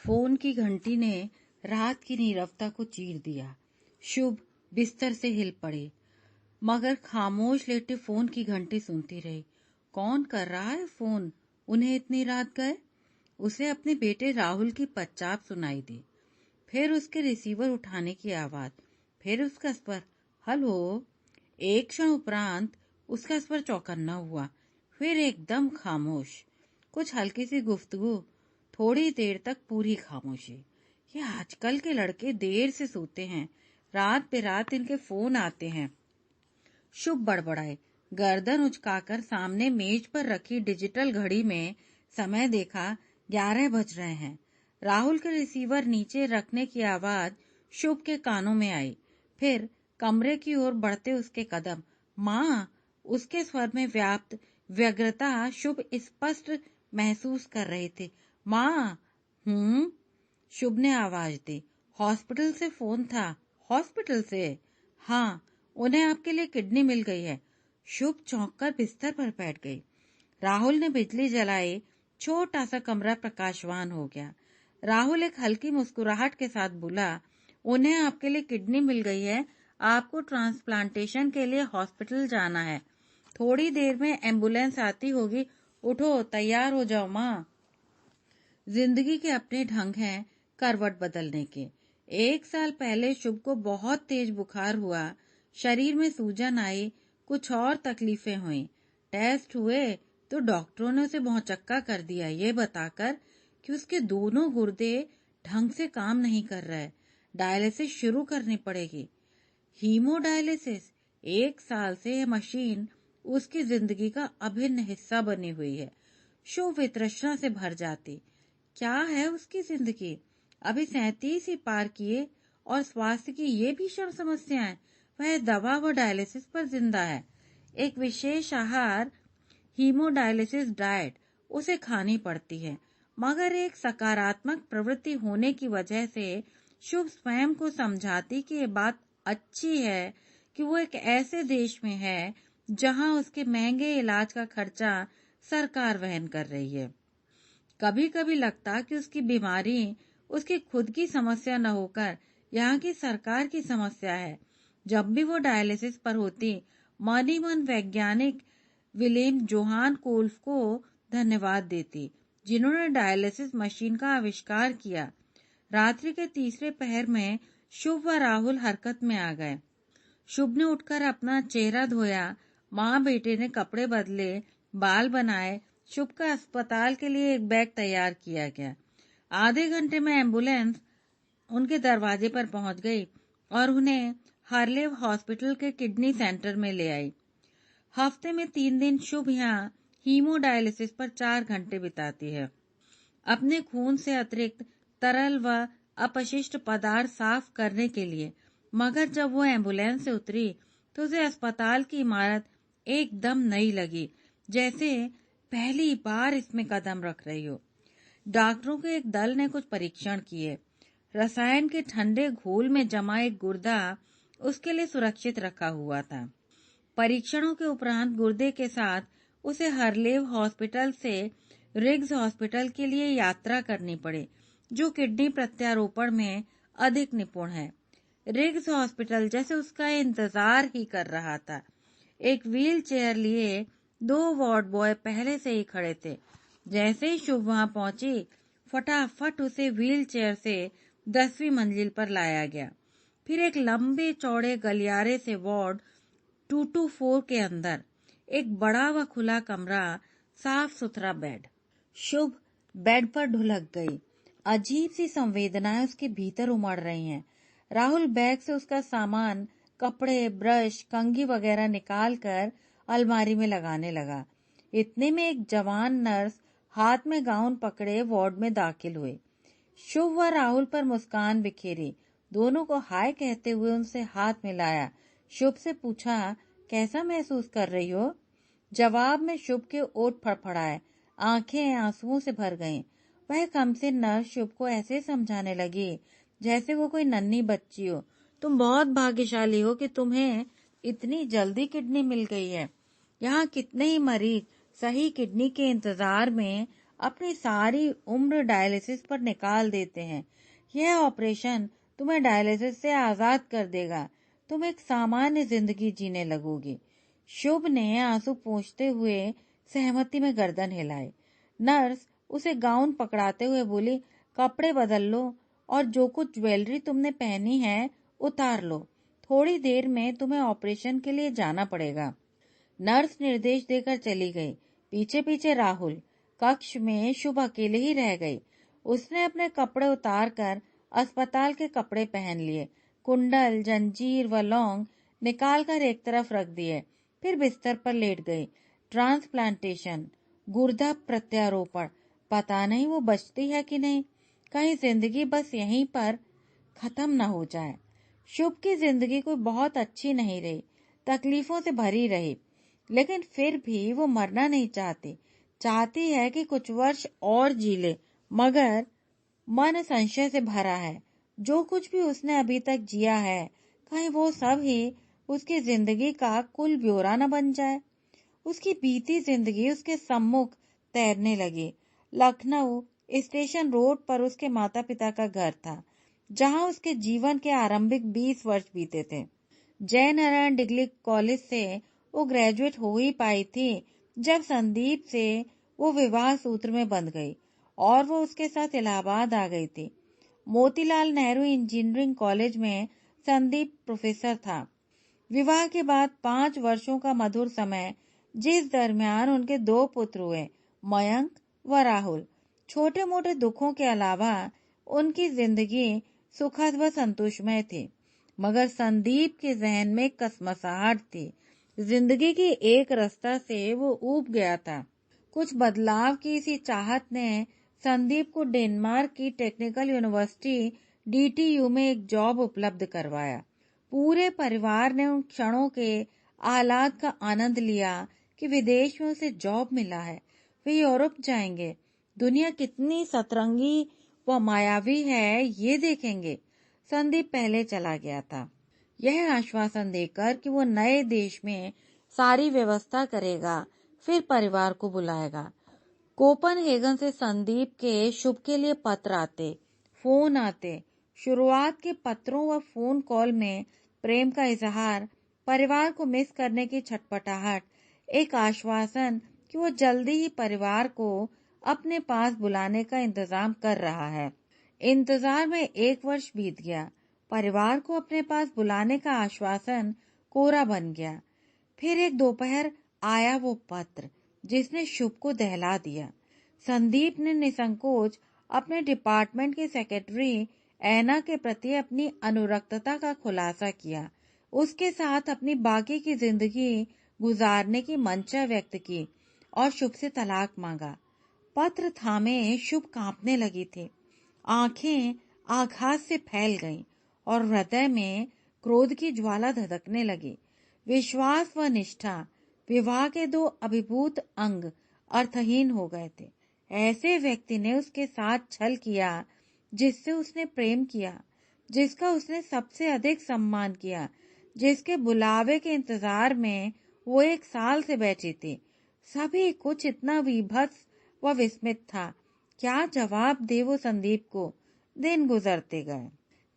Phone की घंटी ने रात की नीरवता को चीर दिया। शुभ बिस्तर से हिल पड़े, मगर खामोश लेटे फोन की घंटी सुनती रही। कौन कर रहा है फोन? उन्हें इतनी रात गए? उसे अपने बेटे राहुल की पच्चाप सुनाई दी। फिर उसके रिसीवर उठाने की आवाज, फिर उसका स्वर, हेलो। एक क्षण उपरांत उसका स्वर चौकन्ना हुआ, फिर एकदम खामोश। कुछ हल्की सी गुफ्तगू, थोड़ी देर तक पूरी खामोशी। ये आजकल के लड़के देर से सोते हैं, रात पे रात इनके फोन आते हैं। शुभ बड़बड़ाए, गर्दन उचकाकर सामने मेज पर रखी डिजिटल घड़ी में समय देखा। 11 बज रहे हैं। राहुल के रिसीवर नीचे रखने की आवाज शुभ के कानों में आई। फिर कमरे की ओर बढ़ते उसके कदम। माँ! उसके स्वर में व्याप्त व्यग्रता शुभ स्पष्ट महसूस कर रहे थे। माँ! शुभ ने आवाज दी। हॉस्पिटल से फोन था। हॉस्पिटल से? हाँ, उन्हें आपके लिए किडनी मिल गई है। शुभ चौंक कर बिस्तर पर बैठ गई। राहुल ने बिजली जलाई। छोटा सा कमरा प्रकाशवान हो गया। राहुल एक हल्की मुस्कुराहट के साथ बोला, उन्हें आपके लिए किडनी मिल गई है। आपको ट्रांसप्लांटेशन के लिए हॉस्पिटल जाना है। थोड़ी देर में एम्बुलेंस आती होगी। उठो, तैयार हो जाओ माँ। जिंदगी के अपने ढंग हैं करवट बदलने के। 1 साल पहले शुभ को बहुत तेज बुखार हुआ, शरीर में सूजन आई, कुछ और तकलीफें हुई। टेस्ट हुए तो डॉक्टरों ने उसे भौचक्का कर दिया, ये बताकर कि उसके दोनों गुर्दे ढंग से काम नहीं कर रहे, डायलिसिस शुरू करनी पड़ेगी। हीमोडायलिसिस। 1 साल से यह मशीन उसकी जिंदगी का अभिन्न हिस्सा बनी हुई है। शुभ वितृष्णा से भर जाती। क्या है उसकी जिंदगी? अभी 37 ही पार किए और स्वास्थ्य की ये भीषण समस्याएं। वह दवा व डायलिसिस पर जिंदा है। एक विशेष आहार, हीमोडायलिसिस डाइट, उसे खानी पड़ती है। मगर एक सकारात्मक प्रवृत्ति होने की वजह से शुभ स्वयं को समझाती कि ये बात अच्छी है कि वो एक ऐसे देश में है जहां उसके महंगे इलाज का खर्चा सरकार वहन कर रही है। कभी कभी लगता कि उसकी बीमारी उसकी खुद की समस्या न होकर यहाँ की सरकार की समस्या है। जब भी वो डायलिसिस पर होती, मन ही मन वैज्ञानिक विलेम जोहान कोल्फ को धन्यवाद देती, जिन्होंने डायलिसिस मशीन का आविष्कार किया। रात्रि के तीसरे पहर में शुभ व राहुल हरकत में आ गए। शुभ ने उठकर अपना चेहरा धोया। माँ बेटे ने कपड़े बदले, बाल बनाए। शुभ का अस्पताल के लिए एक बैग तैयार किया गया। आधे घंटे में एम्बुलेंस उनके दरवाजे पर पहुंच गई और उन्हें हार्लेव हॉस्पिटल के किडनी सेंटर में ले आई। हफ्ते में 3 दिन शुभ यहाँ हीमोडायलिसिस पर 4 घंटे बिताती है, अपने खून से अतिरिक्त तरल व अपशिष्ट पदार्थ साफ करने के लिए। मगर जब वो एम्बुलेंस से उतरी तो उसे अस्पताल की इमारत एकदम नई लगी, जैसे पहली बार इसमें कदम रख रही हो। डॉक्टरों के एक दल ने कुछ परीक्षण किए। रसायन के ठंडे घोल में जमा एक गुर्दा उसके लिए सुरक्षित रखा हुआ था। परीक्षणों के उपरांत गुर्दे के साथ उसे हरलेव हॉस्पिटल से रिग्स हॉस्पिटल के लिए यात्रा करनी पड़ी, जो किडनी प्रत्यारोपण में अधिक निपुण है। रिग्स हॉस्पिटल जैसे उसका इंतजार ही कर रहा था। एक व्हील चेयर लिए 2 वार्ड बॉय पहले से ही खड़े थे। जैसे ही शुभ वहां पहुंची, फटाफट उसे व्हील चेयर से 10वीं मंजिल पर लाया गया। फिर एक लंबे चौड़े गलियारे से वार्ड 224 के अंदर एक बड़ा व खुला कमरा, साफ सुथरा बेड। शुभ बेड पर ढुलक गई। अजीब सी संवेदनाएं उसके भीतर उमड़ रही हैं। राहुल बैग से उसका सामान, कपड़े, ब्रश, कंघी वगैरह निकाल कर अलमारी में लगाने लगा। इतने में एक जवान नर्स हाथ में गाउन पकड़े वार्ड में दाखिल हुए। शुभ व राहुल पर मुस्कान बिखेरी, दोनों को हाय कहते हुए उनसे हाथ मिलाया। शुभ से पूछा, कैसा महसूस कर रही हो? जवाब में शुभ के ओठ फड़फड़ाए, आंखें आंसुओं से भर गईं। वह कम से नर्स शुभ को ऐसे समझाने लगी जैसे वो कोई नन्ही बच्ची हो। तुम बहुत भाग्यशाली हो कि तुम्हें इतनी जल्दी किडनी मिल गई है। यहाँ कितने ही मरीज सही किडनी के इंतजार में अपनी सारी उम्र डायलिसिस पर निकाल देते हैं। यह ऑपरेशन तुम्हें डायलिसिस से आजाद कर देगा। तुम एक सामान्य जिंदगी जीने लगोगी। शुभ ने आंसू पोंछते हुए सहमति में गर्दन हिलाई। नर्स उसे गाउन पकड़ाते हुए बोली, कपड़े बदल लो और जो कुछ ज्वेलरी तुमने पहनी है उतार लो। थोड़ी देर में तुम्हें ऑपरेशन के लिए जाना पड़ेगा। नर्स निर्देश देकर चली गई। पीछे पीछे राहुल। कक्ष में शुभ अकेले ही रह गई। उसने अपने कपड़े उतारकर अस्पताल के कपड़े पहन लिए। कुंडल, जंजीर व लौंग निकालकर एक तरफ रख दिए। फिर बिस्तर पर लेट गई। ट्रांसप्लांटेशन, गुर्दा प्रत्यारोपण, पता नहीं वो बचती है कि नहीं। कहीं जिंदगी बस यहीं पर खत्म न हो जाए। शुभ की जिंदगी कोई बहुत अच्छी नहीं रही, तकलीफों से भरी रही, लेकिन फिर भी वो मरना नहीं चाहती। चाहती है कि कुछ वर्ष और जी ले, मगर मन संशय से भरा है। जो कुछ भी उसने अभी तक जिया है, कहीं वो सब ही उसकी जिंदगी का कुल ब्यौरा न बन जाए। उसकी बीती जिंदगी उसके सम्मुख तैरने लगी। लखनऊ स्टेशन रोड पर उसके माता पिता का घर था, जहां उसके जीवन के आरंभिक 20 वर्ष बीते थे। जय नारायण डिग्री कॉलेज से वो ग्रेजुएट हो ही पाई थी जब संदीप से वो विवाह सूत्र में बंध गई और वो उसके साथ इलाहाबाद आ गई थी। मोतीलाल नेहरू इंजीनियरिंग कॉलेज में संदीप प्रोफेसर था। विवाह के बाद 5 वर्षों का मधुर समय, जिस दरमियान उनके 2 पुत्र हुए, मयंक व राहुल। छोटे मोटे दुखों के अलावा उनकी जिंदगी सुखद व संतोषमय थी, मगर संदीप के जहन में कसमसाहट थी। जिंदगी की एक रास्ता से वो ऊब गया था। कुछ बदलाव की इसी चाहत ने संदीप को डेनमार्क की टेक्निकल यूनिवर्सिटी DTU में एक जॉब उपलब्ध करवाया। पूरे परिवार ने उन क्षणों के आह्लाद का आनंद लिया कि विदेश में उसे जॉब मिला है, वे यूरोप जाएंगे, दुनिया कितनी सतरंगी व मायावी है ये देखेंगे। संदीप पहले चला गया था, यह आश्वासन देकर कि वो नए देश में सारी व्यवस्था करेगा, फिर परिवार को बुलाएगा। कोपनहेगन से संदीप के शुभ के लिए पत्र आते, फोन आते। शुरुआत के पत्रों व फोन कॉल में प्रेम का इजहार, परिवार को मिस करने की छटपटाहट, एक आश्वासन कि वो जल्दी ही परिवार को अपने पास बुलाने का इंतजाम कर रहा है। इंतजार में 1 वर्ष बीत गया। परिवार को अपने पास बुलाने का आश्वासन कोरा बन गया। फिर एक दोपहर आया वो पत्र जिसने शुभ को दहला दिया। संदीप ने निसंकोच अपने डिपार्टमेंट की सेक्रेटरी ऐना के प्रति अपनी अनुरक्तता का खुलासा किया, उसके साथ अपनी बाकी की जिंदगी गुजारने की मंशा व्यक्त की और शुभ से तलाक मांगा। पत्र थामे शुभ कांपने लगी थी। आंखें आघात से फैल गईं और हृदय में क्रोध की ज्वाला धधकने लगी। विश्वास व निष्ठा, विवाह के 2 अभिभूत अंग अर्थहीन हो गए थे। ऐसे व्यक्ति ने उसके साथ छल किया जिससे उसने प्रेम किया, जिसका उसने सबसे अधिक सम्मान किया, जिसके बुलावे के इंतजार में वो 1 साल से बैठी थी। सभी कुछ इतना विभत्स व विस्मित था। क्या जवाब दे वो संदीप को? दिन गुजरते गए।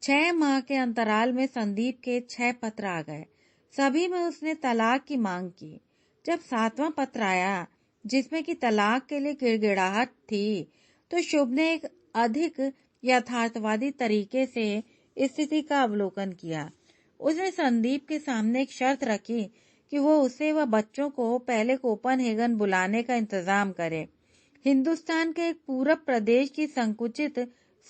6 माह के अंतराल में संदीप के 6 पत्र आ गए। सभी में उसने तलाक की मांग की। जब 7वां पत्र आया, जिसमें कि तलाक के लिए गिड़गिड़ाहट थी, तो शुभ ने एक अधिक यथार्थवादी तरीके से स्थिति का अवलोकन किया। उसने संदीप के सामने एक शर्त रखी कि वो उसे व बच्चों को पहले कोपनहेगन बुलाने का इंतजाम करे। हिंदुस्तान के एक पूरब प्रदेश की संकुचित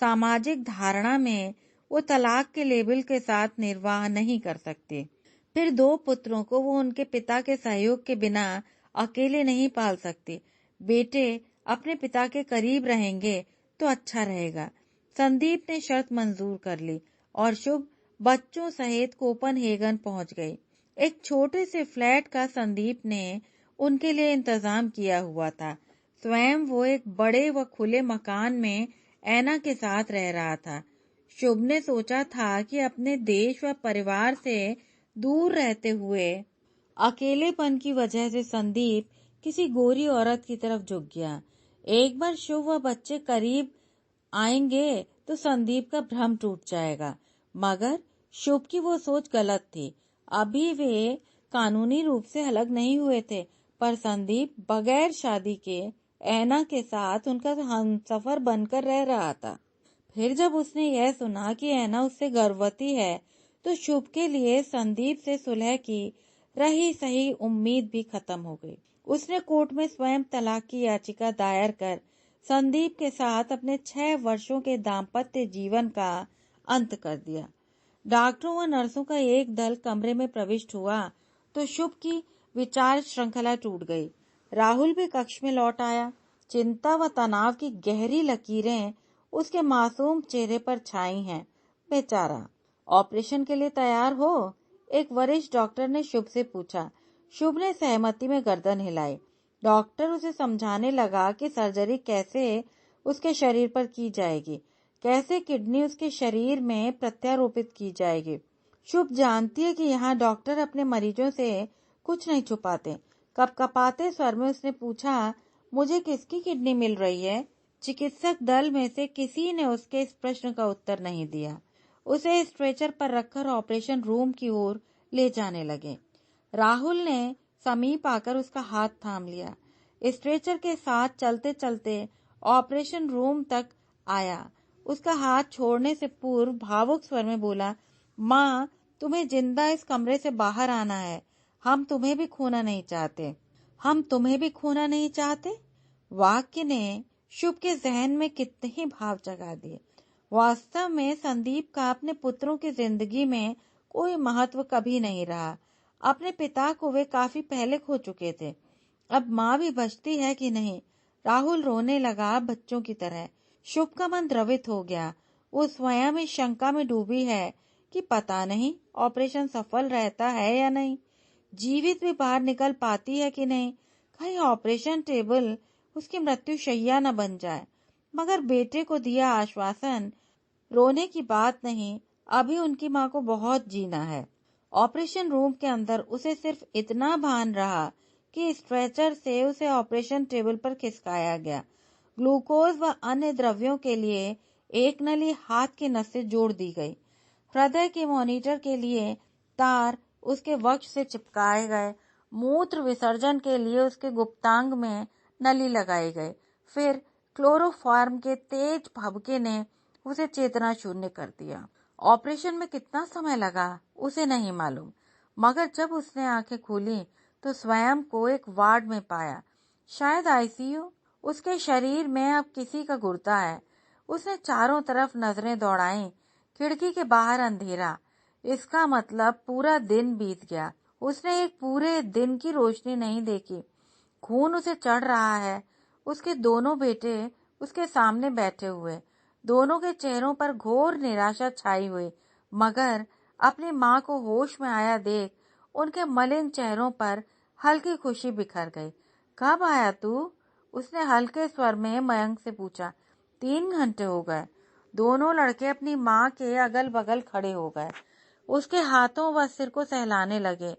सामाजिक धारणा में वो तलाक के लेबल के साथ निर्वाह नहीं कर सकते। फिर 2 पुत्रों को वो उनके पिता के सहयोग के बिना अकेले नहीं पाल सकते। बेटे अपने पिता के करीब रहेंगे तो अच्छा रहेगा। संदीप ने शर्त मंजूर कर ली और शुभ बच्चों सहित कोपनहेगन पहुंच गई। एक छोटे से फ्लैट का संदीप ने उनके लिए इंतजाम किया हुआ था। स्वयं वो एक बड़े व खुले मकान में ऐना के साथ रह रहा था। शुभ ने सोचा था कि अपने देश व परिवार से दूर रहते हुए अकेलेपन की वजह से संदीप किसी गोरी औरत की तरफ झुक गया। एक बार शुभ व बच्चे करीब आएंगे तो संदीप का भ्रम टूट जाएगा। मगर शुभ की वो सोच गलत थी। अभी वे कानूनी रूप से अलग नहीं हुए थे, पर संदीप बगैर शादी के ऐना के साथ उनका हमसफर बनकर रह रहा था। फिर जब उसने यह सुना कि ऐना उससे गर्भवती है, तो शुभ के लिए संदीप से सुलह की रही सही उम्मीद भी खत्म हो गई। उसने कोर्ट में स्वयं तलाक की याचिका दायर कर संदीप के साथ अपने 6 वर्षों के दाम्पत्य जीवन का अंत कर दिया। डॉक्टरों व नर्सों का एक दल कमरे में प्रविष्ट हुआ तो शुभ की विचार श्रृंखला टूट गई। राहुल भी कक्ष में लौट आया। चिंता व तनाव की गहरी लकीरें उसके मासूम चेहरे पर छाई हैं। बेचारा। ऑपरेशन के लिए तैयार हो? एक वरिष्ठ डॉक्टर ने शुभ से पूछा। शुभ ने सहमति में गर्दन हिलाई। डॉक्टर उसे समझाने लगा कि सर्जरी कैसे उसके शरीर पर की जाएगी, कैसे किडनी उसके शरीर में प्रत्यारोपित की जाएगी। शुभ जानती है कि यहाँ डॉक्टर अपने मरीजों से कुछ नहीं छुपाते। कपकपाते स्वर में उसने पूछा, मुझे किसकी किडनी मिल रही है? चिकित्सक दल में से किसी ने उसके इस प्रश्न का उत्तर नहीं दिया। उसे स्ट्रेचर पर रखकर ऑपरेशन रूम की ओर ले जाने लगे। राहुल ने समीप आकर उसका हाथ थाम लिया। स्ट्रेचर के साथ चलते चलते ऑपरेशन रूम तक आया। उसका हाथ छोड़ने से पूर्व भावुक स्वर में बोला, माँ, तुम्हें जिंदा इस कमरे से बाहर आना है। हम तुम्हें भी खोना नहीं चाहते। हम तुम्हें भी खोना नहीं चाहते। वाक्य ने शुभ के जहन में कितने ही भाव जगा दिए। वास्तव में संदीप का अपने पुत्रों की जिंदगी में कोई महत्व कभी नहीं रहा। अपने पिता को वे काफी पहले खो चुके थे। अब माँ भी बचती है कि नहीं? राहुल रोने लगा बच्चों की तरह। शुभ का मन द्रवित हो गया। वो स्वयं इस शंका में डूबी है कि पता नहीं ऑपरेशन सफल रहता है या नहीं, जीवित भी बाहर निकल पाती है कि नहीं, कहीं ऑपरेशन टेबल उसकी मृत्यु शैया न बन जाए। मगर बेटे को दिया आश्वासन, रोने की बात नहीं, अभी उनकी माँ को बहुत जीना है। ऑपरेशन रूम के अंदर उसे सिर्फ इतना भान रहा कि स्ट्रेचर से उसे ऑपरेशन टेबल पर खिसकाया गया। ग्लूकोज व अन्य द्रव्यों के लिए एक नली हाथ की नस से जोड़ दी गई। हृदय के मॉनिटर के लिए तार उसके वक्ष से चिपकाए गए। मूत्र विसर्जन के लिए उसके गुप्तांग में नली लगाई गई। फिर क्लोरोफॉर्म के तेज भभके ने उसे चेतना शून्य कर दिया। ऑपरेशन में कितना समय लगा उसे नहीं मालूम, मगर जब उसने आंखें खोली तो स्वयं को एक वार्ड में पाया, शायद आईसीयू। उसके शरीर में अब किसी का गुर्दा है। उसने चारों तरफ नजरें दौड़ाईं। खिड़की के बाहर अंधेरा, इसका मतलब पूरा दिन बीत गया। उसने एक पूरे दिन की रोशनी नहीं देखी। खून उसे चढ़ रहा है। उसके दोनों बेटे उसके सामने बैठे हुए, दोनों के चेहरों पर घोर निराशा छाई हुई। मगर अपनी माँ को होश में आया देख उनके मलिन चेहरों पर हल्की खुशी बिखर गई। कब आया तू? उसने हल्के स्वर में मयंक से पूछा। 3 घंटे हो गए। दोनों लड़के अपनी माँ के अगल बगल खड़े हो गए, उसके हाथों व सिर को सहलाने लगे।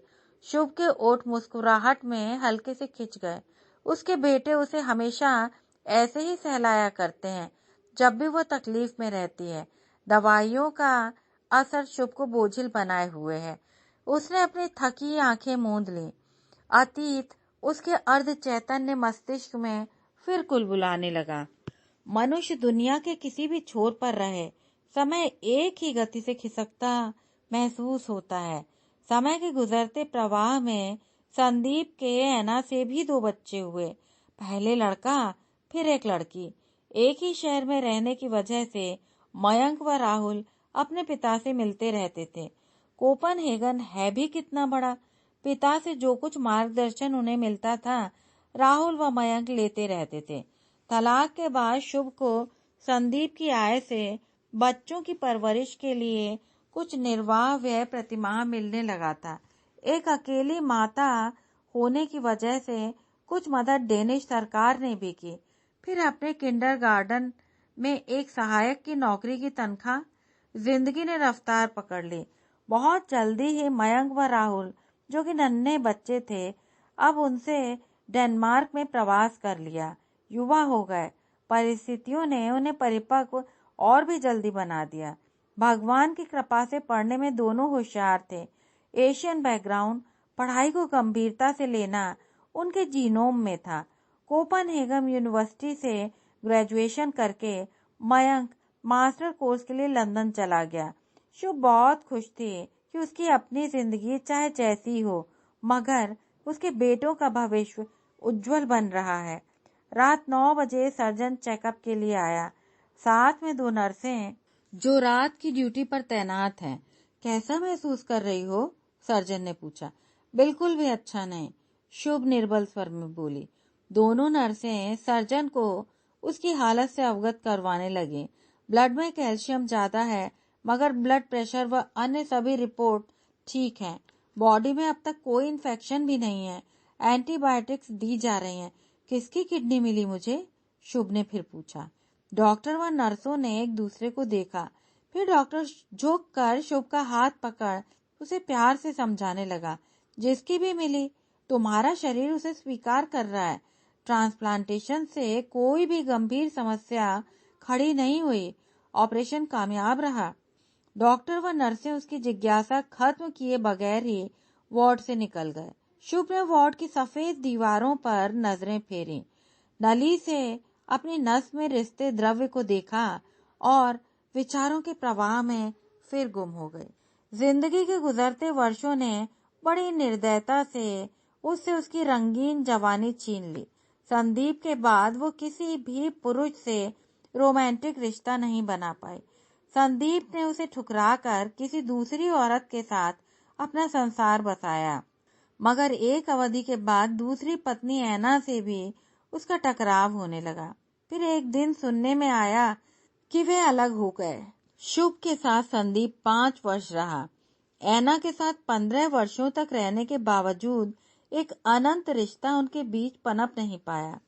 शुभ के ओठ मुस्कुराहट में हल्के से खिंच गए। उसके बेटे उसे हमेशा ऐसे ही सहलाया करते हैं जब भी वो तकलीफ में रहती है। दवाइयों का असर शुभ को बोझिल बनाए हुए है। उसने अपनी थकी आंखें मूंद ली। अतीत उसके अर्ध चैतन्य मस्तिष्क में फिर कुलबुलाने लगा। मनुष्य दुनिया के किसी भी छोर पर रहे, समय एक ही गति से खिसकता महसूस होता है। समय के गुजरते प्रवाह में संदीप के ऐना से भी 2 बच्चे हुए। पहले लड़का, फिर एक लड़की। एक ही शहर में रहने की वजह से मयंक व राहुल अपने पिता से मिलते रहते थे। कोपनहेगन है भी कितना बड़ा। पिता से जो कुछ मार्गदर्शन उन्हें मिलता था, राहुल व मयंक लेते रहते थे। तलाक के बाद शुभ को संदीप की आय से बच्चों की परवरिश के लिए कुछ निर्वाह व्यय प्रतिमाह मिलने लगा था। एक अकेली माता होने की वजह से कुछ मदद डेनिश सरकार ने भी की। फिर अपने किंडरगार्टन में एक सहायक की नौकरी की तनख्वाह। जिंदगी ने रफ्तार पकड़ ली। बहुत जल्दी ही मयंक व राहुल, जो कि नन्हे बच्चे थे, अब उनसे डेनमार्क में प्रवास कर लिया। युवा हो गए। परिस्थितियों ने उन्हें परिपक्व और भी जल्दी बना दिया। भगवान की कृपा से पढ़ने में दोनों होशियार थे। एशियन बैकग्राउंड, पढ़ाई को गंभीरता से लेना उनके जीनोम में था। कोपनहेगन यूनिवर्सिटी से ग्रेजुएशन करके मयंक मास्टर कोर्स के लिए लंदन चला गया। शुभ बहुत खुश थी कि उसकी अपनी जिंदगी चाहे जैसी हो, मगर उसके बेटों का भविष्य उज्जवल बन रहा है। रात 9 बजे सर्जन चेकअप के लिए आया। साथ में 2 नर्सें जो रात की ड्यूटी पर तैनात हैं। कैसा महसूस कर रही हो? सर्जन ने पूछा। बिल्कुल भी अच्छा नहीं, शुभ निर्बल स्वर में बोली। दोनों नर्सें सर्जन को उसकी हालत से अवगत करवाने लगी। ब्लड में कैल्शियम ज्यादा है, मगर ब्लड प्रेशर व अन्य सभी रिपोर्ट ठीक हैं। बॉडी में अब तक कोई इन्फेक्शन भी नहीं है। एंटीबायोटिक्स दी जा रही हैं। किसकी किडनी मिली मुझे? शुभ ने फिर पूछा। डॉक्टर व नर्सों ने एक दूसरे को देखा। फिर डॉक्टर झुककर शुभ का हाथ पकड़ उसे प्यार से समझाने लगा। जिसकी भी मिली, तुम्हारा शरीर उसे स्वीकार कर रहा है। ट्रांसप्लांटेशन से कोई भी गंभीर समस्या खड़ी नहीं हुई। ऑपरेशन कामयाब रहा। डॉक्टर व नर्सें उसकी जिज्ञासा खत्म किए बगैर ही वार्ड से निकल गए। शुभ ने वार्ड की सफेद दीवारों पर नजरें फेरी। नली से अपनी नस में रिश्ते द्रव्य को देखा और विचारों के प्रवाह में फिर गुम हो गई। जिंदगी के गुजरते वर्षों ने बड़ी निर्दयता से उससे उसकी रंगीन जवानी छीन ली। संदीप के बाद वो किसी भी पुरुष से रोमांटिक रिश्ता नहीं बना पाई। संदीप ने उसे ठुकराकर किसी दूसरी औरत के साथ अपना संसार बसाया, मगर एक अवधि के बाद दूसरी पत्नी ऐना से भी उसका टकराव होने लगा। फिर एक दिन सुनने में आया कि वे अलग हो गए। शुभ के साथ संदीप 5 वर्ष रहा। ऐना के साथ 15 वर्षों तक रहने के बावजूद एक अनंत रिश्ता उनके बीच पनप नहीं पाया।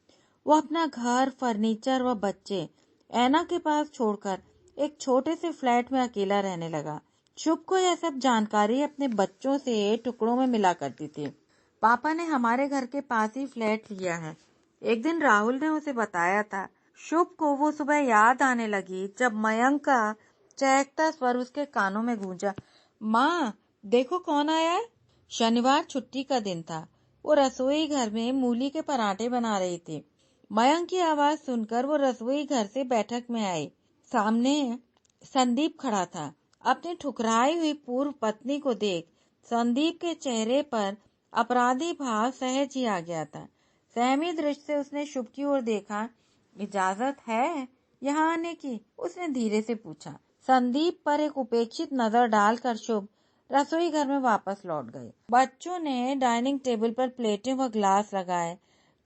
वो अपना घर, फर्नीचर व बच्चे ऐना के पास छोड़कर एक छोटे से फ्लैट में अकेला रहने लगा। शुभ को यह सब जानकारी अपने बच्चों से टुकड़ों में मिला करती थी। पापा ने हमारे घर के पास ही फ्लैट लिया है, एक दिन राहुल ने उसे बताया था। शुभ को वो सुबह याद आने लगी जब मयंक का चहकता स्वर उसके कानों में गूंजा। माँ, देखो कौन आया है। शनिवार छुट्टी का दिन था। वो रसोई घर में मूली के पराठे बना रही थी। मयंक की आवाज सुनकर वो रसोई घर से बैठक में आई। सामने संदीप खड़ा था। अपनी ठुकराई हुई पूर्व पत्नी को देख संदीप के चेहरे पर अपराधी भाव सहज ही आ गया था। सहमी दृष्टि से उसने शुभ की ओर देखा। इजाजत है यहाँ आने की? उसने धीरे से पूछा। संदीप पर एक उपेक्षित नजर डालकर शुभ रसोई घर में वापस लौट गई। बच्चों ने डाइनिंग टेबल पर प्लेटें व ग्लास लगाए।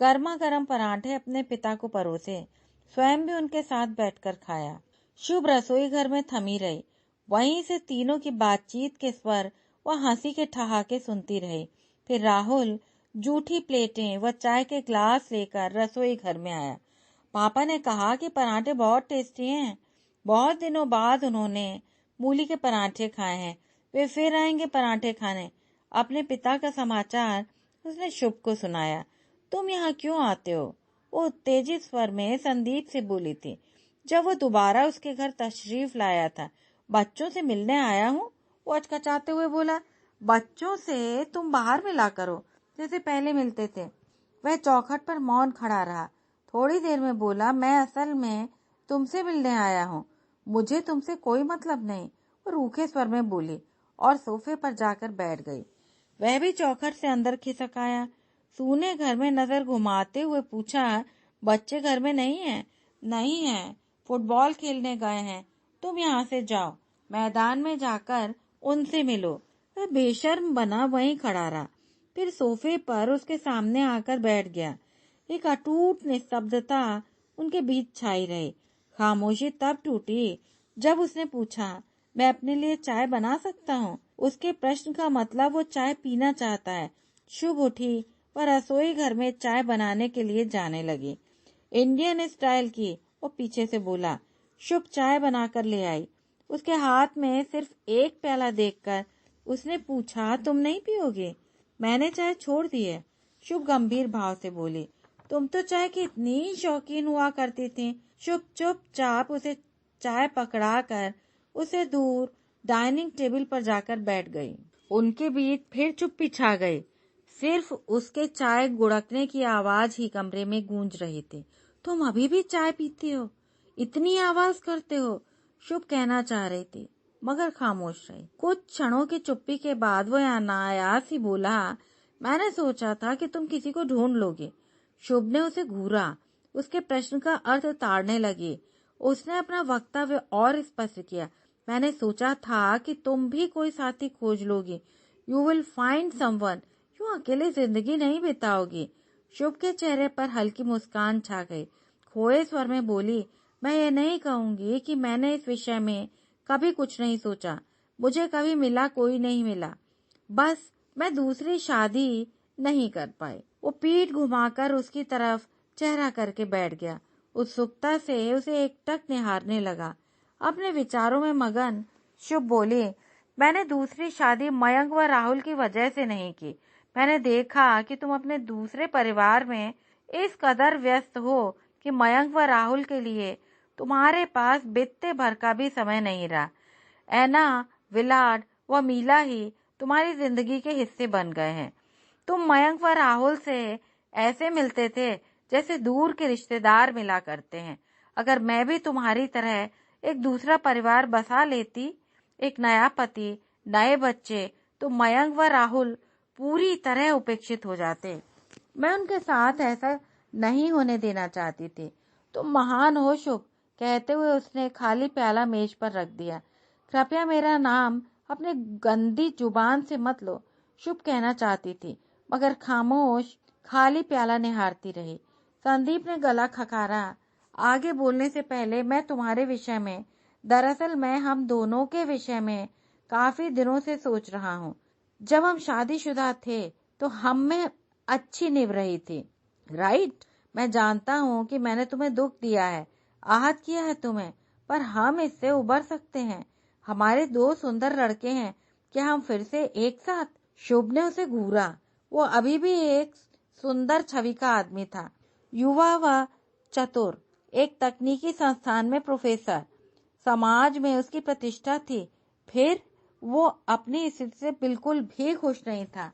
गर्मा गर्म पराठे अपने पिता को परोसे। स्वयं भी उनके साथ बैठकर खाया। शुभ रसोई घर में थमी रही। वहीं से तीनों की बातचीत के स्वर व हंसी के ठहाके सुनती रही। फिर राहुल जूठी प्लेटें व चाय के ग्लास लेकर रसोई घर में आया। पापा ने कहा कि पराठे बहुत टेस्टी हैं। बहुत दिनों बाद उन्होंने मूली के पराठे खाए हैं। वे फिर आएंगे पराठे खाने। अपने पिता का समाचार उसने शुभ को सुनाया। तुम यहाँ क्यों आते हो? वो उत्तेजित स्वर में संदीप से बोली थी जब वो दोबारा उसके घर तशरीफ लाया था। बच्चों से मिलने आया हूँ, वो अचकचाते हुए बोला। बच्चों से तुम बाहर मिला करो जैसे पहले मिलते थे। वह चौखट पर मौन खड़ा रहा। थोड़ी देर में बोला, मैं असल में तुमसे मिलने आया हूँ। मुझे तुमसे कोई मतलब नहीं। वो रूखे स्वर में बोली और सोफे पर जाकर बैठ गई। वह भी चौखट से अंदर खिसक आया। सूने घर में नजर घुमाते हुए पूछा, बच्चे घर में नहीं है? नहीं है, फुटबॉल खेलने गए हैं। तुम यहाँ से जाओ, मैदान में जाकर उनसे मिलो। वह बेशर्म बना वहीं खड़ा रहा। फिर सोफे पर उसके सामने आकर बैठ गया। एक अटूट निस्तब्धता उनके बीच छाई रही। खामोशी तब टूटी जब उसने पूछा, मैं अपने लिए चाय बना सकता हूँ? उसके प्रश्न का मतलब वो चाय पीना चाहता है। शुभ उठी और रसोई घर में चाय बनाने के लिए जाने लगी। इंडियन स्टाइल की। वो पीछे से बोला। शुभ चाय बनाकर ले आई। उसके हाथ में सिर्फ एक प्याला देखकर उसने पूछा, तुम नहीं पियोगे? मैंने चाय छोड़ दी है, शुभ गंभीर भाव से बोली। तुम तो चाय की इतनी शौकीन हुआ करती थी। चुपचाप उसे चाय पकड़ा कर उसे दूर डाइनिंग टेबल पर जाकर बैठ गई। उनके बीच फिर चुप्पी छा गई। सिर्फ उसके चाय गुड़कने की आवाज ही कमरे में गूंज रही थी। तुम अभी भी चाय पीती हो, इतनी आवाज करते हो, शुभ कहना चाह रही थी मगर खामोश रही। कुछ क्षणों की चुप्पी के बाद वो अनायास ही बोला, मैंने सोचा था कि तुम किसी को ढूंढ लोगे। शुभ ने उसे घूरा, उसके प्रश्न का अर्थ ताड़ने लगी। उसने अपना वक्तव्य और स्पष्ट किया, मैंने सोचा था कि तुम भी कोई साथी खोज लोगी। यू विल फाइंड समवन, यूं अकेले जिंदगी नहीं बिताओगी। शुभ के चेहरे पर हल्की मुस्कान छा गई। खोए स्वर में बोली, मैं ये नहीं कहूंगी कि मैंने इस विषय में कभी कुछ नहीं सोचा। मुझे कभी मिला कोई नहीं मिला, बस मैं दूसरी शादी नहीं कर पाई। वो पीठ घुमाकर उसकी तरफ चेहरा करके बैठ गया। उत्सुकता से उसे एकटक निहारने लगा। अपने विचारों में मगन शुभ बोली, मैंने दूसरी शादी मयंक व राहुल की वजह से नहीं की। मैंने देखा कि तुम अपने दूसरे परिवार में इस कदर व्यस्त हो कि मयंक व राहुल के लिए तुम्हारे पास बित्ते भर का भी समय नहीं रहा। ऐना, विलाड व मीला ही तुम्हारी जिंदगी के हिस्से बन गए हैं। तुम मयंक व राहुल से ऐसे मिलते थे जैसे दूर के रिश्तेदार मिला करते हैं। अगर मैं भी तुम्हारी तरह एक दूसरा परिवार बसा लेती, एक नया पति, नए बच्चे, तो मयंक व राहुल पूरी तरह उपेक्षित हो जाते। मैं उनके साथ ऐसा नहीं होने देना चाहती थी। तुम महान हो शुभ, कहते हुए उसने खाली प्याला मेज पर रख दिया। कृपया मेरा नाम अपने गंदी जुबान से मत लो, शुभ कहना चाहती थी मगर खामोश खाली प्याला निहारती रही। संदीप ने गला खखारा। आगे बोलने से पहले मैं तुम्हारे विषय में, दरअसल मैं हम दोनों के विषय में काफी दिनों से सोच रहा हूँ। जब हम शादीशुदा थे तो हम में अच्छी निभ रही थी, राइट? मैं जानता हूँ कि मैंने तुम्हें दुख दिया है, आहत किया है तुम्हें, पर हम इससे उबर सकते हैं। हमारे 2 सुंदर लड़के हैं, क्या हम फिर से एक साथ? शुभ ने उसे घूरा। वो अभी भी एक सुंदर छवि का आदमी था, युवा व चतुर, एक तकनीकी संस्थान में प्रोफेसर। समाज में उसकी प्रतिष्ठा थी। फिर वो अपनी स्थिति से बिल्कुल भी खुश नहीं था।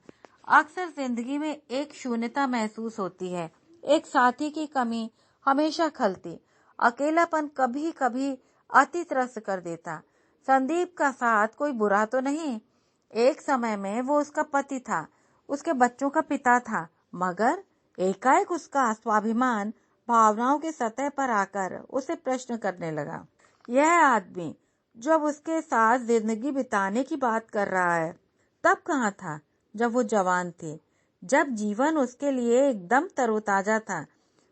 अक्सर जिंदगी में एक शून्यता महसूस होती है, एक साथी की कमी हमेशा खलती। अकेलापन कभी कभी अति त्रस्त कर देता। संदीप का साथ कोई बुरा तो नहीं। एक समय में वो उसका पति था, उसके बच्चों का पिता था, मगर एकाएक उसका स्वाभिमान भावनाओं के सतह पर आकर उसे प्रश्न करने लगा। यह आदमी जब उसके साथ जिंदगी बिताने की बात कर रहा है, तब कहाँ था जब वो जवान थे, जब जीवन उसके लिए एकदम तरोताजा था?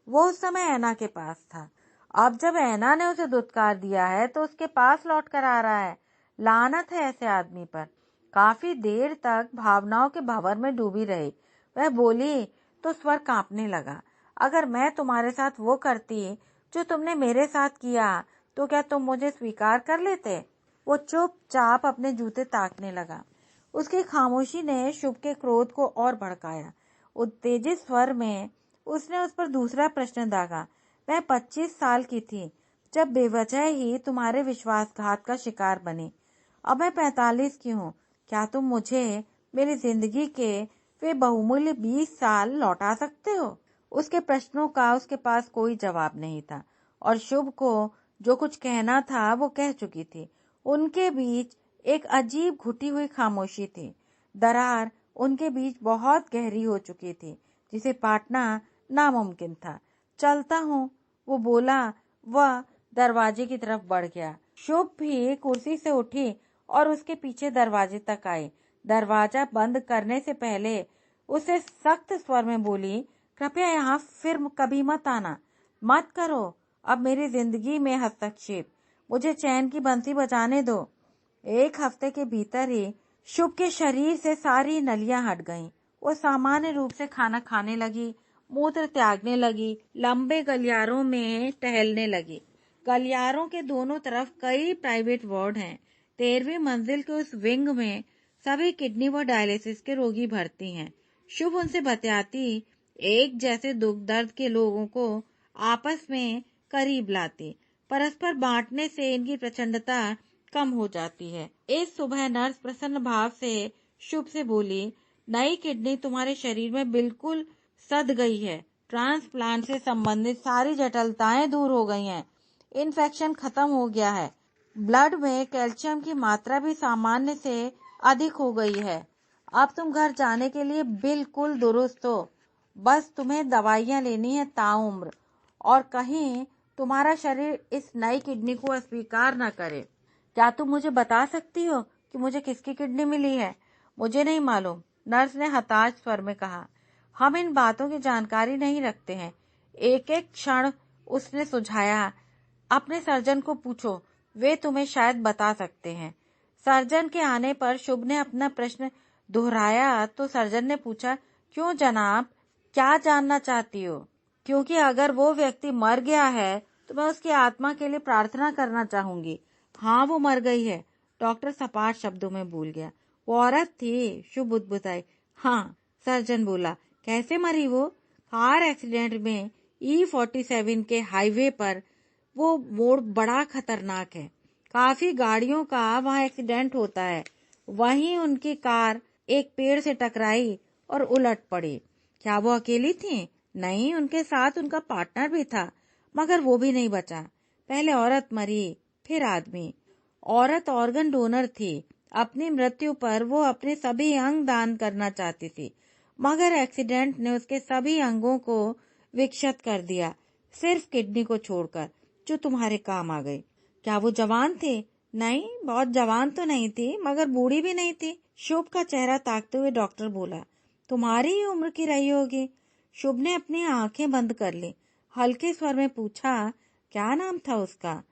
वो उस समय ऐना के पास था। अब जब ऐना ने उसे दुत्कार दिया है तो उसके पास लौट कर आ रहा है। लानत है ऐसे आदमी पर। काफी देर तक भावनाओं के भंवर में डूबी रही। वह बोली तो स्वर कांपने लगा, अगर मैं तुम्हारे साथ वो करती जो तुमने मेरे साथ किया तो क्या तुम मुझे स्वीकार कर लेते? वो चुपचाप अपने जूते ताकने लगा। उसकी खामोशी ने शुभ के क्रोध को और भड़काया। उत्तेजित स्वर में उसने उस पर दूसरा प्रश्न दागा। मैं 25 साल की थी जब बेवजह ही तुम्हारे विश्वासघात का शिकार बनी। अब मैं 45 की हूँ। क्या तुम मुझे मेरी जिंदगी के वे बहुमूल्य 20 साल लौटा सकते हो? उसके प्रश्नों का उसके पास कोई जवाब नहीं था और शुभ को जो कुछ कहना था वो कह चुकी थी। उनके बीच एक अजीब घुटी हुई खामोशी थी। दरार उनके बीच बहुत गहरी हो चुकी थी, जिसे पाटना नामुमकिन था। चलता हूँ, वो बोला। वह दरवाजे की तरफ बढ़ गया। शुभ भी कुर्सी से उठी और उसके पीछे दरवाजे तक आई। दरवाजा बंद करने से पहले उसे सख्त स्वर में बोली, कृपया यहाँ फिर कभी मत आना, मत करो अब मेरी जिंदगी में हस्तक्षेप। मुझे चैन की बंसी बजाने दो। 1 हफ्ते के भीतर ही शुभ के शरीर से सारी नलियां हट गईं। वो सामान्य रूप से खाना खाने लगी, मूत्र त्यागने लगी, लंबे गलियारों में टहलने लगी। गलियारों के दोनों तरफ कई प्राइवेट वार्ड हैं। 13वीं मंजिल के उस विंग में सभी किडनी व डायलिसिस के रोगी भर्ती हैं। शुभ उनसे बतियाती एक जैसे दुख दर्द के लोगों को आपस में करीब लाते। परस्पर बांटने से इनकी प्रचंडता कम हो जाती है। इस सुबह नर्स प्रसन्न भाव से शुभ से बोली, नई किडनी तुम्हारे शरीर में बिल्कुल सध गई है। ट्रांसप्लांट से संबंधित सारी जटिलताएं दूर हो गई हैं। इन्फेक्शन खत्म हो गया है। ब्लड में कैल्शियम की मात्रा भी सामान्य से अधिक हो गई है। अब तुम घर जाने के लिए बिल्कुल दुरुस्त हो। बस तुम्हें दवाइयाँ लेनी है ताउम्र, और कहीं तुम्हारा शरीर इस नई किडनी को अस्वीकार न करे। क्या तुम मुझे बता सकती हो कि मुझे किसकी किडनी मिली है? मुझे नहीं मालूम, नर्स ने हताश स्वर में कहा। हम इन बातों की जानकारी नहीं रखते हैं। एक एक क्षण उसने सुझाया। अपने सर्जन को पूछो, वे तुम्हें शायद बता सकते हैं। सर्जन के आने पर शुभ ने अपना प्रश्न दोहराया तो सर्जन ने पूछा, क्यों जनाब, क्या जानना चाहती हो? क्योंकि अगर वो व्यक्ति मर गया है तो मैं उसकी आत्मा के लिए प्रार्थना करना चाहूंगी। हाँ, वो मर गई है, डॉक्टर सपाट शब्दों में बोल गया। वो औरत थी, शुभ बुदबुदाई। हाँ, सर्जन बोला। कैसे मरी वो? कार एक्सीडेंट में। E47 के हाईवे पर वो मोड़ बड़ा खतरनाक है। काफी गाड़ियों का वहाँ एक्सीडेंट होता है। वहीं उनकी कार एक पेड़ से टकराई और उलट पड़ी। क्या वो अकेली थी? नहीं, उनके साथ उनका पार्टनर भी था, मगर वो भी नहीं बचा। पहले औरत मरी, फिर आदमी। औरत ऑर्गन डोनर थी। अपनी मृत्यु पर वो अपने सभी अंग दान करना चाहती थी, मगर एक्सीडेंट ने उसके सभी अंगों को विक्षत कर दिया, सिर्फ किडनी को छोड़कर, जो तुम्हारे काम आ गई। क्या वो जवान थी? नहीं, बहुत जवान तो नहीं थी, मगर बूढ़ी भी नहीं थी। शुभ का चेहरा ताकते हुए डॉक्टर बोला, तुम्हारी ही उम्र की रही होगी। शुभ ने अपनी आंखें बंद कर ली। हल्के स्वर में पूछा, क्या नाम था उसका?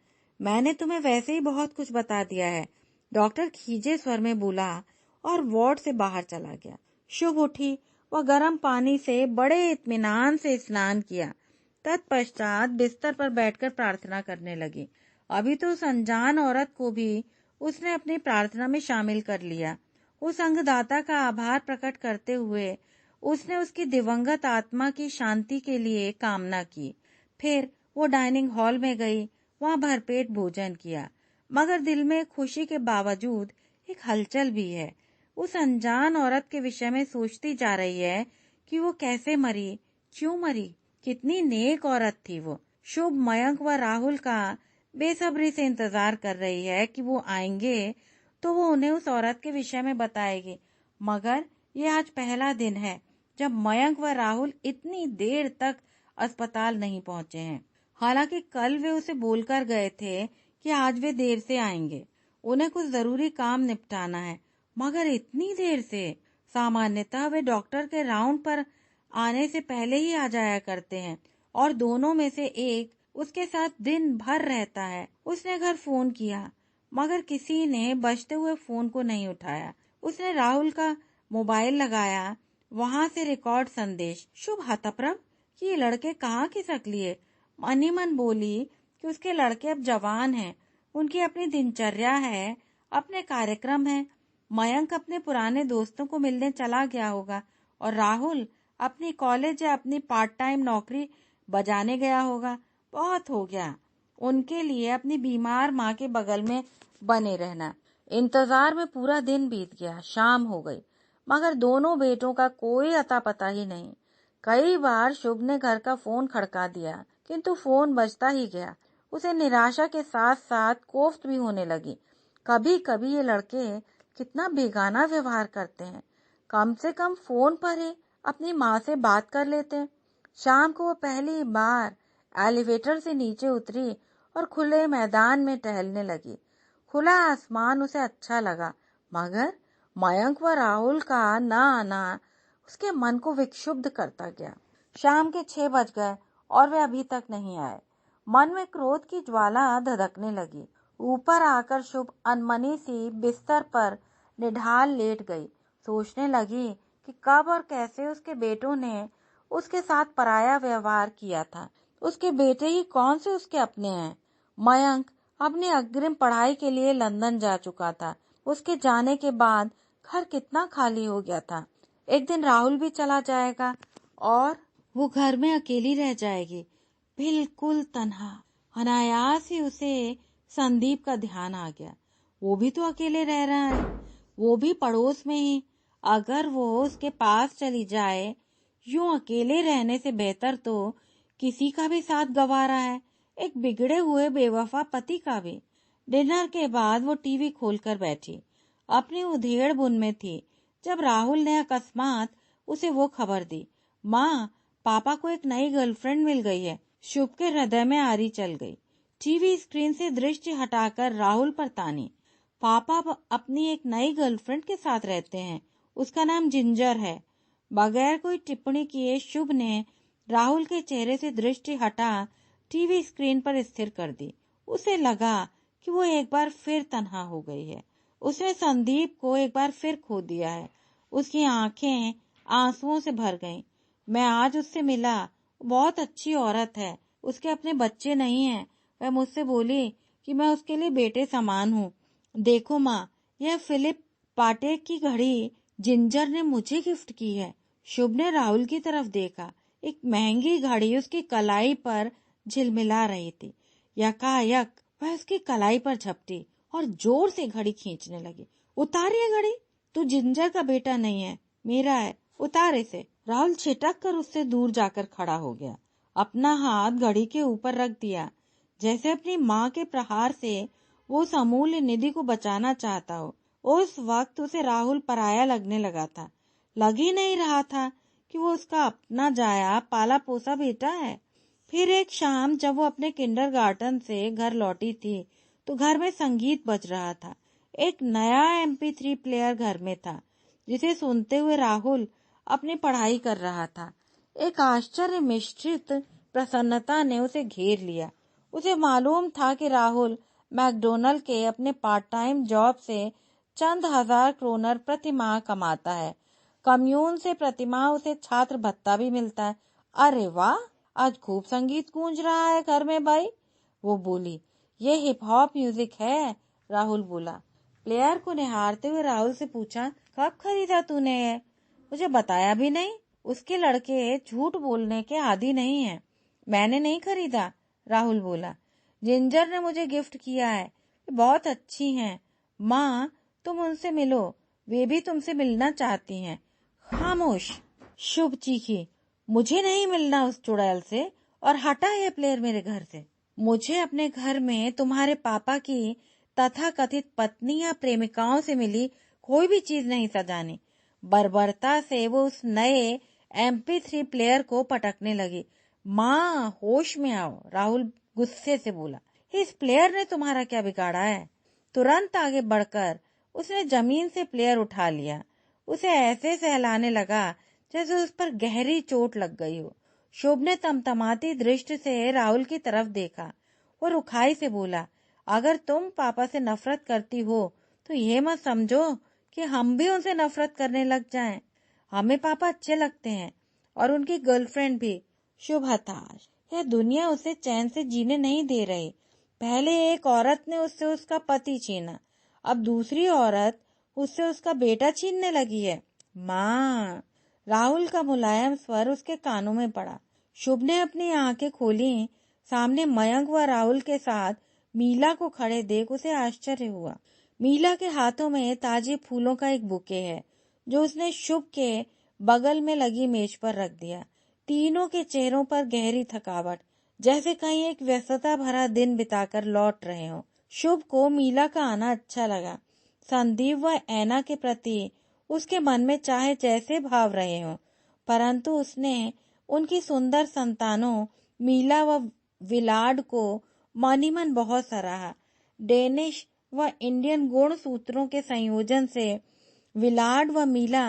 मैंने तुम्हें वैसे ही बहुत कुछ बता दिया है, डॉक्टर खींचे स्वर में बोला, और वार्ड से बाहर चला गया। शुभ उठी। वह गर्म पानी से बड़े इत्मीनान से स्नान किया। तत्पश्चात बिस्तर पर बैठकर प्रार्थना करने लगी। अभी तो उस अनजान औरत को भी उसने अपनी प्रार्थना में शामिल कर लिया। उस अंगदाता का आभार प्रकट करते हुए उसने उसकी दिवंगत आत्मा की शांति के लिए कामना की। फिर वो डाइनिंग हॉल में गई, वहां भरपेट भोजन किया, मगर दिल में खुशी के बावजूद एक हलचल भी है। उस अनजान औरत के विषय में सोचती जा रही है कि वो कैसे मरी, क्यों मरी, कितनी नेक औरत थी वो। शुभ मयंक व राहुल का बेसब्री से इंतजार कर रही है कि वो आएंगे तो वो उन्हें उस औरत के विषय में बताएगी। मगर ये आज पहला दिन है जब मयंक व राहुल इतनी देर तक अस्पताल नहीं पहुंचे हैं। हालांकि कल वे उसे बोलकर गए थे कि आज वे देर से आएंगे, उन्हें कुछ जरूरी काम निपटाना है, मगर इतनी देर से? सामान्यतः वे डॉक्टर के राउंड पर आने से पहले ही आ जाया करते हैं, और दोनों में से एक उसके साथ दिन भर रहता है। उसने घर फोन किया, मगर किसी ने बजते हुए फोन को नहीं उठाया। उसने राहुल का मोबाइल लगाया, वहां से रिकॉर्ड संदेश। शुभ हतप्रभ कि ये लड़के कहाँ खिसक लिए। मन ही मन बोली कि उसके लड़के अब जवान हैं, उनकी अपनी दिनचर्या है, अपने कार्यक्रम है। मयंक अपने पुराने दोस्तों को मिलने चला गया होगा, और राहुल अपनी कॉलेज या अपनी पार्ट टाइम नौकरी बजाने गया होगा। बहुत हो गया उनके लिए अपनी बीमार माँ के बगल में बने रहना। इंतजार में पूरा दिन बीत गया। शाम हो गई, मगर दोनों बेटों का कोई अता पता ही नहीं। कई बार शुभ ने घर का फोन खड़का दिया, किंतु फोन बजता ही गया। उसे निराशा के साथ साथ कोफ्त भी होने लगी। कभी कभी ये लड़के कितना बेगाना व्यवहार करते हैं। कम से कम फोन पर ही अपनी माँ से बात कर लेते। शाम को वो पहली बार एलिवेटर से नीचे उतरी और खुले मैदान में टहलने लगी। खुला आसमान उसे अच्छा लगा, मगर मयंक व राहुल का न आना उसके मन को विक्षुब्ध करता गया। शाम के 6 बज गए और वे अभी तक नहीं आए। मन में क्रोध की ज्वाला धधकने लगी। ऊपर आकर शुभ अनमनी सी बिस्तर पर निढाल लेट गई। सोचने लगी कि कब और कैसे उसके बेटों ने उसके साथ पराया व्यवहार किया था। उसके बेटे ही कौन से उसके अपने हैं। मयंक अपनी अग्रिम पढ़ाई के लिए लंदन जा चुका था। उसके जाने के बाद घर कितना खाली हो गया था। एक दिन राहुल भी चला जाएगा और वो घर में अकेली रह जाएगी, बिल्कुल तन्हा। अनायास ही उसे संदीप का ध्यान आ गया। वो भी तो अकेले रह रहा है, वो भी पड़ोस में ही। अगर वो उसके पास चली जाए, यूं अकेले रहने से बेहतर तो किसी का भी साथ गंवा रहा है, एक बिगड़े हुए बेवफा पति का भी। डिनर के बाद वो टीवी खोलकर बैठी, अपनी उधेड़ बुन में थी, जब राहुल ने अकस्मात उसे वो खबर दी, माँ, पापा को एक नई गर्लफ्रेंड मिल गई है। शुभ के हृदय में आरी चल गई। टीवी स्क्रीन से दृष्टि हटाकर राहुल पर तानी। पापा अपनी एक नई गर्लफ्रेंड के साथ रहते हैं, उसका नाम जिंजर है। बगैर कोई टिप्पणी किए शुभ ने राहुल के चेहरे से दृष्टि हटा टीवी स्क्रीन पर स्थिर कर दी। उसे लगा कि वो एक बार फिर तन्हा हो गई है। उसने संदीप को एक बार फिर खो दिया है। उसकी आंखें आंसुओं से भर गईं। मैं आज उससे मिला, बहुत अच्छी औरत है, उसके अपने बच्चे नहीं हैं। वह मुझसे बोली कि मैं उसके लिए बेटे समान हूँ। देखो माँ, यह फिलिप पाटेक की घड़ी जिंजर ने मुझे गिफ्ट की है। शुभ ने राहुल की तरफ देखा। एक महंगी घड़ी उसकी कलाई पर झिलमिला रही थी। यकायक वह उसकी कलाई पर झपटी और जोर से घड़ी खींचने लगी। उतार ये घड़ी, तू जिंजर का बेटा नहीं है, मेरा है, उतार इसे। राहुल छिटक कर उससे दूर जाकर खड़ा हो गया, अपना हाथ घड़ी के ऊपर रख दिया, जैसे अपनी माँ के प्रहार से वो उस अमूल्य निधि को बचाना चाहता हो। उस वक्त उसे राहुल पराया लगने लगा था। लग ही नहीं रहा था कि वो उसका अपना जाया पाला पोसा बेटा है। फिर एक शाम जब वो अपने किंडरगार्टन से घर लौटी थी, तो घर में संगीत बज रहा था। एक नया MP3 प्लेयर घर में था, जिसे सुनते हुए राहुल अपनी पढ़ाई कर रहा था। एक आश्चर्य मिश्रित प्रसन्नता ने उसे घेर लिया। उसे मालूम था कि राहुल मैकडोनल्ड के अपने पार्ट टाइम जॉब से चंद हजार क्रोनर प्रति माह कमाता है। कम्यून से प्रतिमाह उसे छात्र भत्ता भी मिलता है। अरे वाह, आज खूब संगीत गूंज रहा है घर में भाई, वो बोली। ये हिप हॉप म्यूजिक है, राहुल बोला। प्लेयर को निहारते हुए राहुल से पूछा, कब खरीदा तूने ये? मुझे बताया भी नहीं। उसके लड़के झूठ बोलने के आदी नहीं है। मैंने नहीं खरीदा, राहुल बोला। जिंजर ने मुझे गिफ्ट किया है, बहुत अच्छी हैं। माँ, तुम उनसे मिलो, वे भी तुमसे मिलना चाहती हैं। खामोश, शुभ चीखी, मुझे नहीं मिलना उस चुड़ैल से, और हटा ये प्लेयर मेरे घर से। मुझे अपने घर में तुम्हारे पापा की तथा कथित पत्नी या प्रेमिकाओं से मिली कोई भी चीज नहीं सजानी। बर्बरता से वो उस नए MP3 प्लेयर को पटकने लगी। माँ, होश में आओ, राहुल गुस्से से बोला। इस प्लेयर ने तुम्हारा क्या बिगाड़ा है? तुरंत आगे बढ़कर उसने जमीन से प्लेयर उठा लिया। उसे ऐसे सहलाने लगा जैसे उस पर गहरी चोट लग गई हो। शुभ ने तमतमाती दृष्टि से राहुल की तरफ देखा। वो रुखाई से बोला, अगर तुम पापा से नफरत करती हो तो ये मत समझो कि हम भी उनसे नफरत करने लग जाएं। हमें पापा अच्छे लगते हैं, और उनकी गर्लफ्रेंड भी। शुभ हताश, यह दुनिया उसे चैन से जीने नहीं दे रही। पहले एक औरत ने उससे उसका पति छीना, अब दूसरी औरत उससे उसका बेटा छीनने लगी है। माँ, राहुल का मुलायम स्वर उसके कानों में पड़ा। शुभ ने अपनी आंखें खोली। सामने मयंक व राहुल के साथ मीला को खड़े देख उसे आश्चर्य हुआ। मीला के हाथों में ताजे फूलों का एक बुके है, जो उसने शुभ के बगल में लगी मेज पर रख दिया। तीनों के चेहरों पर गहरी थकावट, जैसे कहीं एक व्यस्तता भरा दिन बिताकर लौट रहे हों। शुभ को मीला का आना अच्छा लगा। संदीप व ऐना के प्रति उसके मन में चाहे जैसे भाव रहे हों, परंतु उसने उनकी सुंदर संतानों मीला व विलाड को मन ही मन बहुत सराहा। डेनिश व इंडियन गुण सूत्रों के संयोजन से विलाड व मीला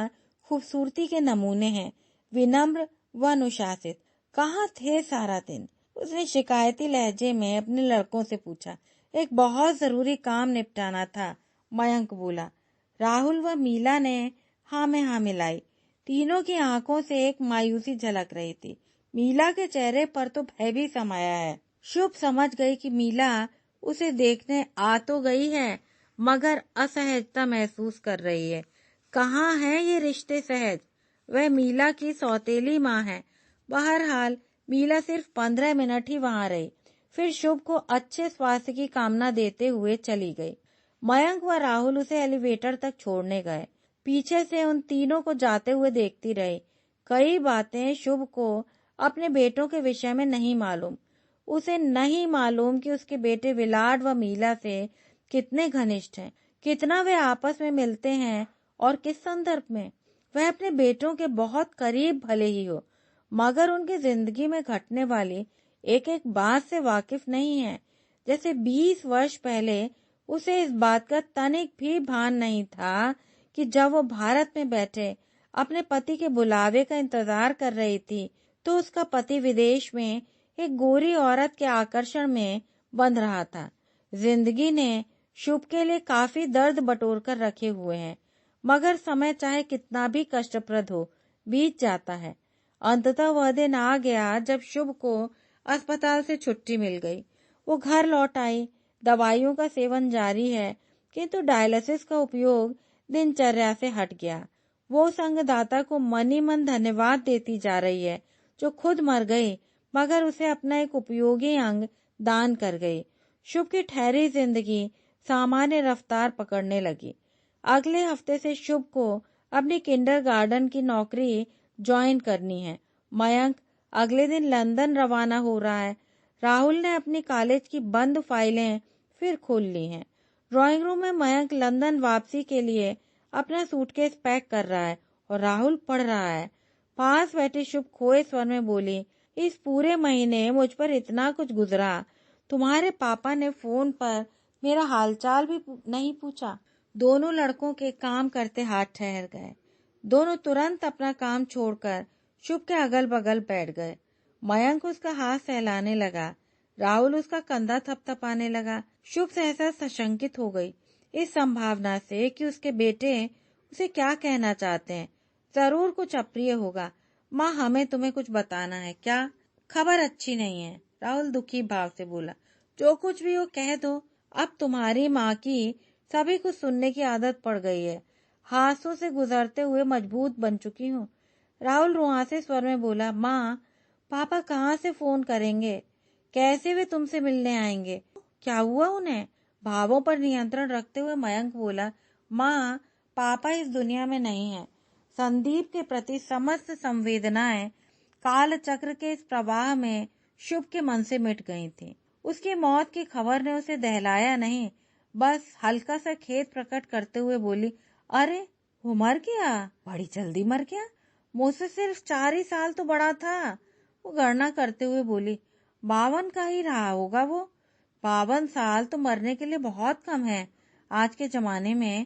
खूबसूरती के नमूने हैं, विनम्र व अनुशासित। कहाँ थे सारा दिन? उसने शिकायती लहजे में अपने लड़कों से पूछा। एक बहुत जरूरी काम निपटाना था, मयंक बोला। राहुल व मीला ने हाँ में हाँ मिलाई। तीनों की आंखों से एक मायूसी झलक रही थी। मीला के चेहरे पर तो भय भी समाया है। शुभ समझ गई कि मीला उसे देखने आ तो गई है, मगर असहजता महसूस कर रही है। कहाँ है ये रिश्ते सहज? वह मीला की सौतेली माँ है, बहरहाल मीला सिर्फ 15 मिनट ही वहां रही, फिर शुभ को अच्छे स्वास्थ्य की कामना देते हुए चली गई। मयंक व राहुल उसे एलिवेटर तक छोड़ने गए। पीछे से उन तीनों को जाते हुए देखती रही। कई बातें शुभ को अपने बेटों के विषय में नहीं मालूम। उसे नहीं मालूम कि उसके बेटे विलाट व मीला से कितने घनिष्ठ हैं, कितना वे आपस में मिलते हैं और किस संदर्भ में। वह अपने बेटों के बहुत करीब भले ही हो, मगर उनकी जिंदगी में घटने वाली एक एक बात से वाकिफ नहीं है। जैसे 20 वर्ष पहले उसे इस बात का तनिक भी भान नहीं था कि जब वो भारत में बैठे अपने पति के बुलावे का इंतजार कर रही थी, तो उसका पति विदेश में एक गोरी औरत के आकर्षण में बंध रहा था। जिंदगी ने शुभ के लिए काफी दर्द बटोर कर रखे हुए हैं, मगर समय चाहे कितना भी कष्टप्रद हो, बीत जाता है। अंततः वह दिन आ गया जब शुभ को अस्पताल से छुट्टी मिल गई। वो घर लौट आई। दवाइयों का सेवन जारी है, किंतु डायलिसिस का उपयोग दिनचर्या से हट गया। वो संगदाता को मनी मन धन्यवाद देती जा रही है, जो खुद मर गई मगर उसे अपना एक उपयोगी अंग दान कर गई। शुभ की ठहरी जिंदगी सामान्य रफ्तार पकड़ने लगी। अगले हफ्ते से शुभ को अपनी किंडरगार्टन की नौकरी ज्वाइन करनी है। मयंक अगले दिन लंदन रवाना हो रहा है। राहुल ने अपनी कॉलेज की बंद फाइलें फिर खोल ली हैं। ड्राइंग रूम में मयंक लंदन वापसी के लिए अपना सूटकेस पैक कर रहा है और राहुल पढ़ रहा है। पास बैठी शुभ खोए स्वर में बोली, इस पूरे महीने मुझ पर इतना कुछ गुजरा, तुम्हारे पापा ने फोन पर मेरा हालचाल भी नहीं पूछा। दोनों लड़कों के काम करते हाथ ठहर गए। दोनों तुरंत अपना काम छोड़कर शुभ के अगल बगल बैठ गए। मयंक उसका हाथ सहलाने लगा, राहुल उसका कंधा थपथपाने लगा। शुभ सहसा सशंकित हो गई इस संभावना से कि उसके बेटे उसे क्या कहना चाहते हैं। जरूर कुछ अप्रिय होगा। माँ, हमें तुम्हें कुछ बताना है। क्या? खबर अच्छी नहीं है, राहुल दुखी भाव से बोला। जो कुछ भी हो कह दो। अब तुम्हारी माँ की सभी कुछ सुनने की आदत पड़ गई है। हाथों से गुजरते हुए मजबूत बन चुकी हूँ। राहुल रुआंसे स्वर में बोला, माँ, पापा कहाँ से फोन करेंगे? कैसे वे तुमसे मिलने आएंगे? क्या हुआ उन्हें? भावों पर नियंत्रण रखते हुए मयंक बोला, माँ, पापा इस दुनिया में नहीं है। संदीप के प्रति समस्त संवेदनाएं काल चक्र के इस प्रवाह में शुभ के मन से मिट गई थी। उसकी मौत की खबर ने उसे दहलाया नहीं, बस हल्का सा खेद प्रकट करते हुए बोली, अरे वो मर गया? बड़ी जल्दी मर गया? मुझसे सिर्फ 4 ही साल तो बड़ा था। वो गणना करते हुए बोली, 52 का ही रहा होगा वो। 52 साल तो मरने के लिए बहुत कम है आज के जमाने में।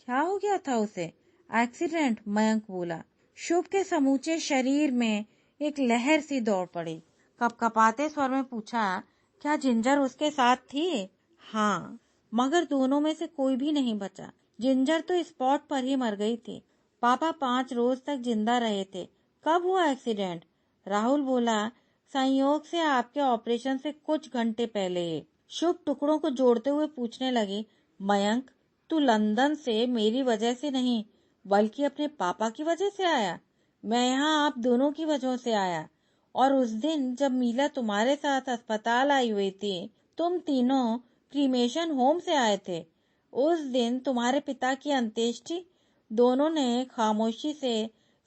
क्या हो गया था उसे? एक्सीडेंट, मयंक बोला। शुभ के समूचे शरीर में एक लहर सी दौड़ पड़ी। कपकपाते स्वर में पूछा, क्या जिंजर उसके साथ थी? हाँ, मगर दोनों में से कोई भी नहीं बचा। जिंजर तो स्पॉट पर ही मर गई थी। पापा 5 रोज तक जिंदा रहे थे। कब हुआ एक्सीडेंट? राहुल बोला, संयोग से आपके ऑपरेशन से कुछ घंटे पहले। शुभ टुकड़ों को जोड़ते हुए पूछने लगी, मयंक, तू लंदन से मेरी वजह से नहीं बल्कि अपने पापा की वजह से आया? मैं यहाँ आप दोनों की वजह से आया। और उस दिन जब मीला तुम्हारे साथ अस्पताल आई हुई थी, तुम तीनों क्रीमेशन होम से आए थे। उस दिन तुम्हारे पिता की अंत्येष्टि। दोनों ने खामोशी से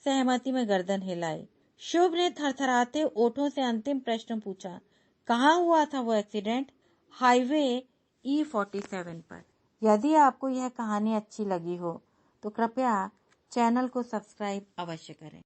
सहमति में गर्दन हिलाई। शुभ ने थरथराते ओठों से अंतिम प्रश्न पूछा, कहाँ हुआ था वो एक्सीडेंट? हाईवे E47 पर। यदि आपको यह कहानी अच्छी लगी हो तो कृपया चैनल को सब्सक्राइब अवश्य करें।